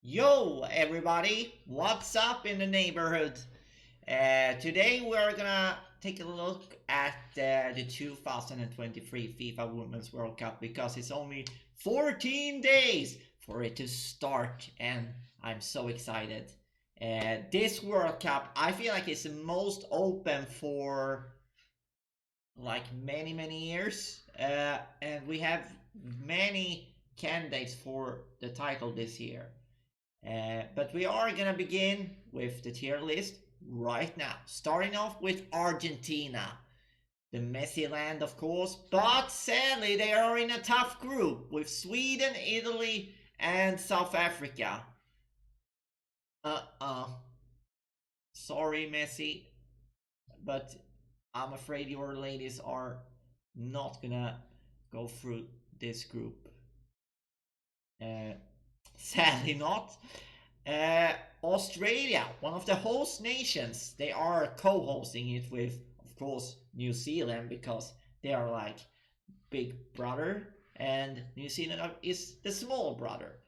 Yo, everybody, what's up in the neighborhood? Today we're gonna take a look at the 2023 FIFA Women's World Cup because it's only 14 days for it to start, and I'm so excited. This World Cup, I feel like it's the most open for like many years, and we have many candidates for the title this year. But we are going to begin with the tier list right now. Starting off with Argentina. The Messi land, of course. But sadly, they are in a tough group with Sweden, Italy, and South Africa. Sorry, Messi. But I'm afraid your ladies are not going to go through this group. Sadly not. Australia, one of the host nations, they are co-hosting it with, of course, New Zealand because they are like big brother, and New Zealand is the small brother.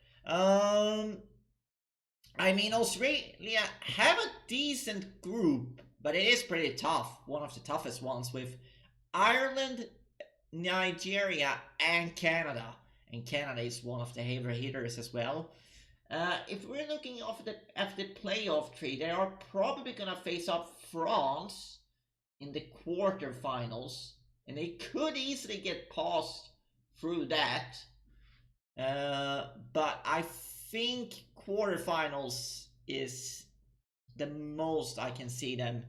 Australia have a decent group, but it is pretty tough. One of the toughest ones with Ireland, Nigeria, and Canada. And Canada is one of the heavier hitters as well. If we're looking at the playoff tree, they are probably going to face up France in the quarterfinals, and they could easily get passed through that. But I think quarterfinals is the most I can see them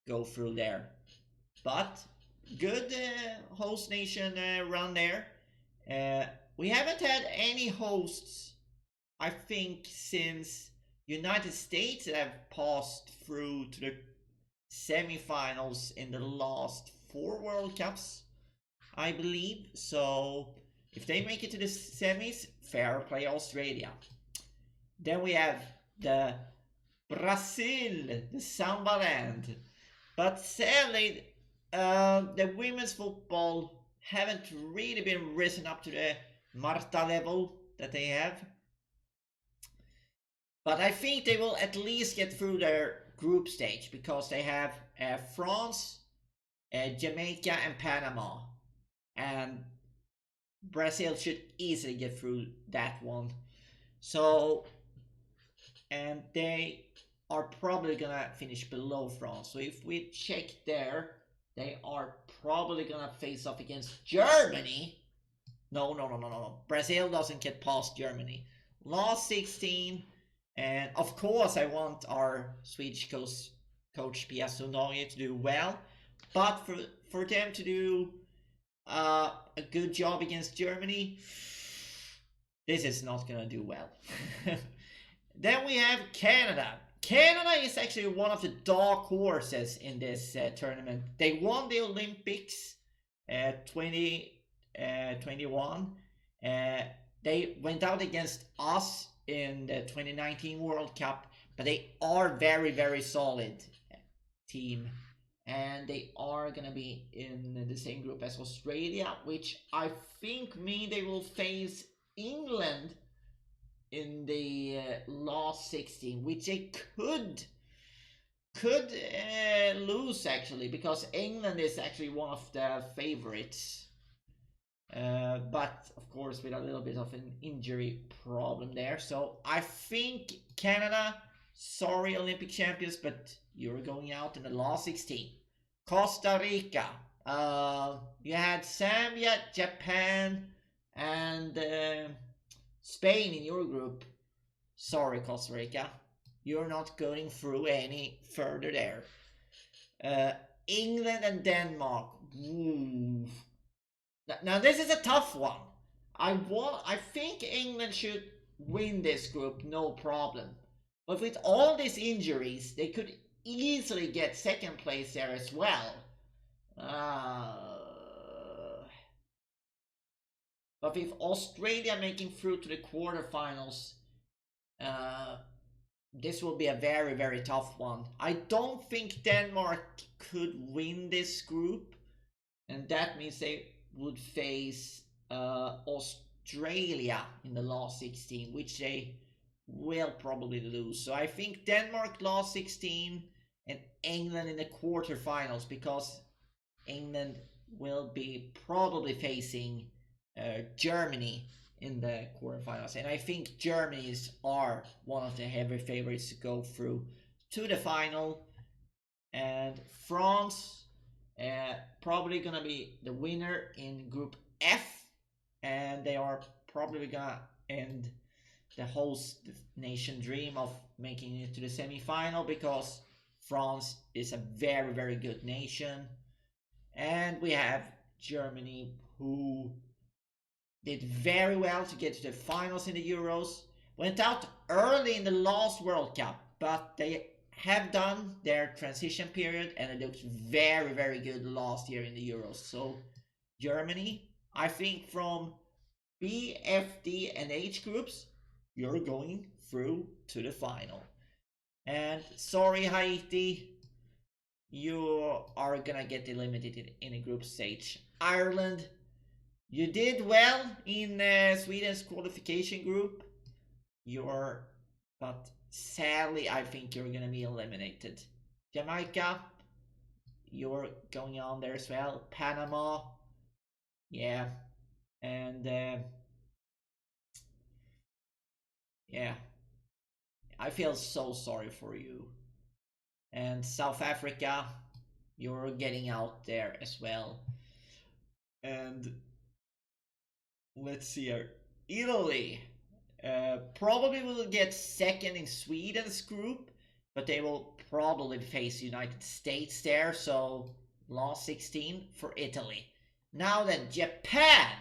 go through there. But good host nation run there. We haven't had any hosts, I think, since United States have passed through to the semifinals in the last 4 World Cups, I believe. So if they make it to the semis, fair play Australia. Then we have the Brazil, the Samba land. But sadly, the women's football haven't really been risen up to the Marta level that they have. But I think they will at least get through their group stage because they have France, Jamaica, and Panama. And Brazil should easily get through that one. So, and they are probably gonna finish below France. So if we check there, they are probably gonna face off against Germany. No. Brazil doesn't get past Germany. Last 16, and of course I want our Swedish coach Pia Sundhage to do well, but for them to do a good job against Germany, this is not gonna do well. Then we have Canada. Canada is actually one of the dark horses in this tournament. They won the Olympics 2021. They went out against us in the 2019 World Cup, but they are very solid team, and they are gonna be in the same group as Australia, which I think mean they will face England in the last 16, which they could lose actually, because England is actually one of the favorites. But of course with a little bit of an injury problem there. So I think Canada, sorry Olympic champions, but you're going out in the last 16. Costa Rica. You had Zambia, Japan, and Spain in your group. Sorry, Costa Rica. You're not going through any further there. England and Denmark. Ooh. Now this is a tough one. I think England should win this group, no problem. But with all these injuries, they could easily get second place there as well. But with Australia making through to the quarterfinals, this will be a very tough one. I don't think Denmark could win this group, and that means they would face Australia in the last 16, which they will probably lose. So I think Denmark lost 16 and England in the quarterfinals, because England will be probably facing Germany in the quarterfinals. And I think Germany's are one of the heavy favorites to go through to the final. And France probably gonna be the winner in Group F, and they are probably gonna end the host nation dream of making it to the semi-final, because France is a very, very good nation. And we have Germany, who did very well to get to the finals in the Euros. Went out early in the last World Cup, but they have done their transition period and it looked very, very good last year in the Euros. So Germany, I think from B, F, D, and H groups, you're going through to the final. And sorry, Haiti, you are gonna get eliminated in a group stage. Ireland, you did well in Sweden's qualification group. But sadly, I think you're gonna be eliminated. Jamaica, you're going on there as well. Panama, yeah, and yeah, I feel so sorry for you. And South Africa, you're getting out there as well. And let's see here. Italy probably will get second in Sweden's group, but they will probably face United States there. So lost 16 for Italy. Now then, Japan.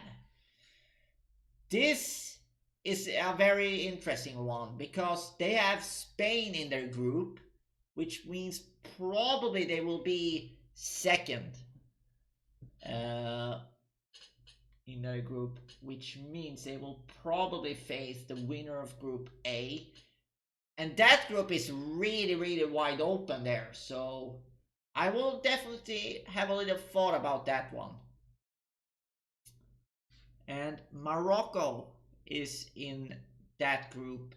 This is a very interesting one, because they have Spain in their group, which means probably they will be second in their group, which means they will probably face the winner of Group A. And that group is really, really wide open there. So I will definitely have a little thought about that one. And Morocco is in that group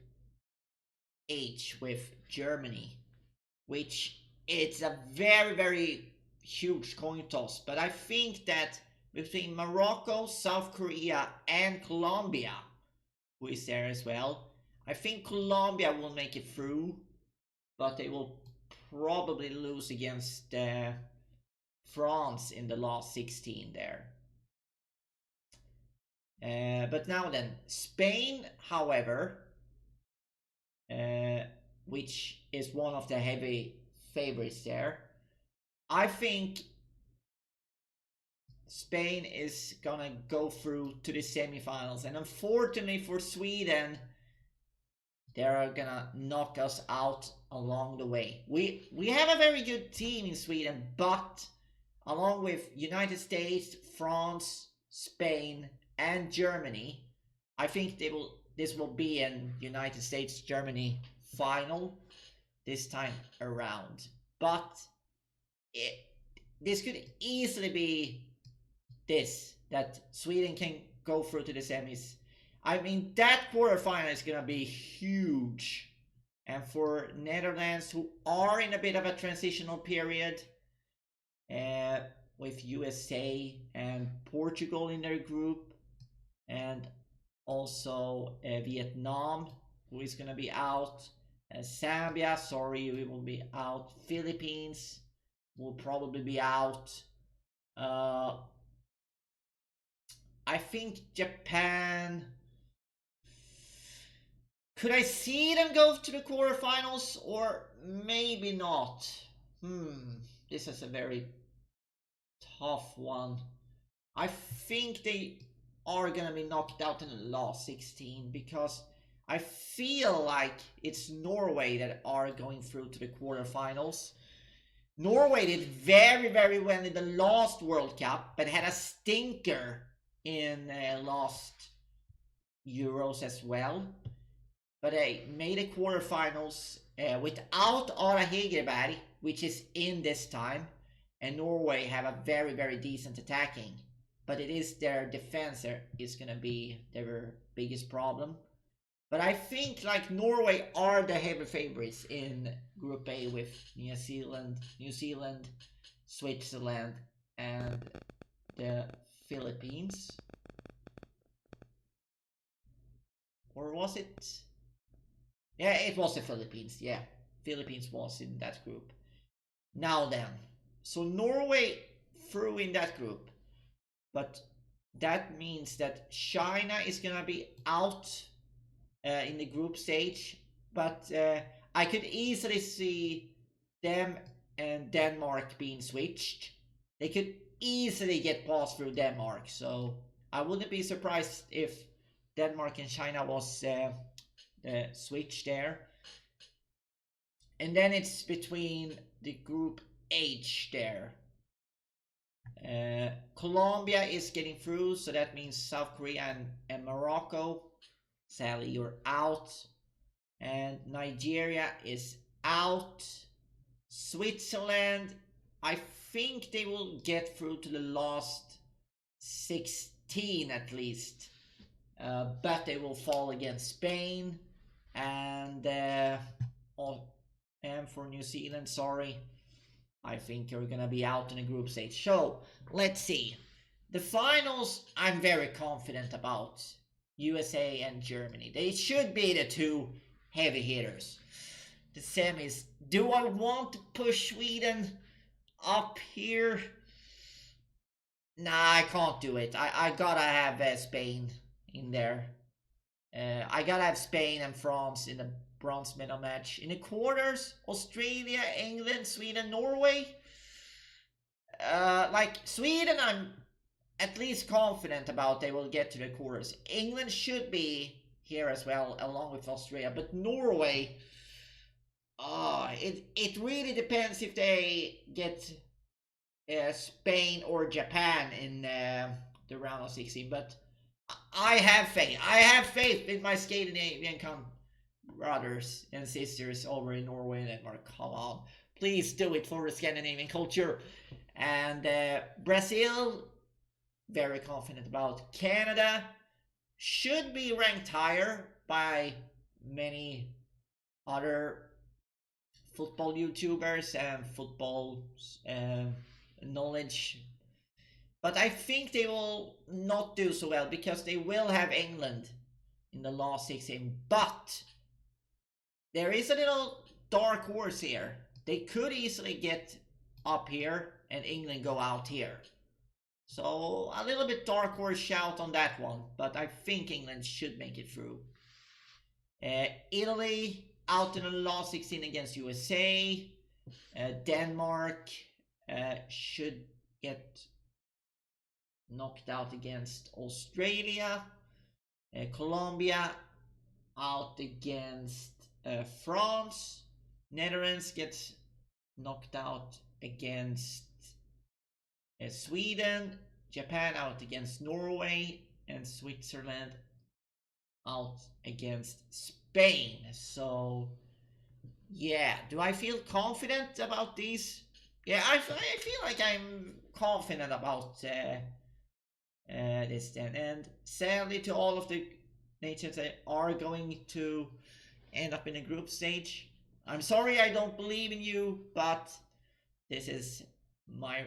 H with Germany, which it's a very, very huge coin toss. But I think that between Morocco, South Korea, and Colombia, who is there as well, I think Colombia will make it through, but they will probably lose against France in the last 16 there. But now then, Spain, however, which is one of the heavy favorites there, I think Spain is gonna go through to the semifinals, and unfortunately for Sweden, they're gonna knock us out along the way. We have a very good team in Sweden, but along with United States, France, Spain, and Germany, I think this will be an United States Germany final this time around. But this could easily be that Sweden can go through to the semis. I mean, that quarterfinal is gonna be huge. And for Netherlands, who are in a bit of a transitional period, with USA and Portugal in their group, and also Vietnam, who is gonna be out. Zambia, sorry, we will be out. Philippines will probably be out. I think Japan. Could I see them go to the quarterfinals, or maybe not? This is a very tough one. I think they are gonna be knocked out in the last 16, because I feel like it's Norway that are going through to the quarterfinals. Norway did very, very well in the last World Cup, but had a stinker in last Euros as well. But they made the quarterfinals without Ara Hegerberg, which is in this time. And Norway have a very, very decent attacking. But it is their defense that is going to be their biggest problem. But I think like Norway are the heavy favorites in Group A with New Zealand, Switzerland, and the Philippines. Or was it? Yeah, it was the Philippines. Yeah, Philippines was in that group. Now then, so Norway through in that group, but that means that China is gonna be out in the group stage. But I could easily see them and Denmark being switched. They could easily get past through Denmark, so I wouldn't be surprised if Denmark and China was switched there. And then it's between the group H there. Colombia is getting through, so that means South Korea and Morocco. Sadly, you're out. And Nigeria is out. Switzerland, I think they will get through to the last 16 at least. But they will fall against Spain. And for New Zealand, sorry, I think you're gonna be out in the group stage. So let's see. The finals, I'm very confident about. USA and Germany. They should be the two heavy hitters. The semis. Do I want to push Sweden up here? Nah, I can't do it. I gotta have Spain in there. I gotta have Spain and France in the bronze medal match. In the quarters, Australia, England, Sweden, Norway. Like Sweden, I'm at least confident about they will get to the quarters. England should be here as well, along with Australia. But Norway, it really depends if they get Spain or Japan in the round of 16. But I have faith. I have faith in my Scandinavian brothers and sisters over in Norway and Denmark. Come on. Please do it for the Scandinavian culture. And Brazil, very confident about. Canada should be ranked higher by many other football YouTubers and football knowledge. But I think they will not do so well because they will have England in the last 16. But there is a little dark horse here. They could easily get up here and England go out here. So a little bit dark horse shout on that one, but I think England should make it through. Italy out in the last 16 against USA. Denmark should get knocked out against Australia. Colombia out against France. Netherlands gets knocked out against Sweden. Japan out against Norway. And Switzerland out against Spain. So yeah, do I feel confident about these? Yeah, I feel like I'm confident about this then. And sadly, to all of the nations that are going to end up in a group stage, I'm sorry I don't believe in you, but this is my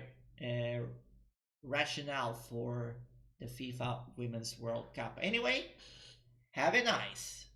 rationale for the FIFA Women's World Cup. Anyway, have a nice.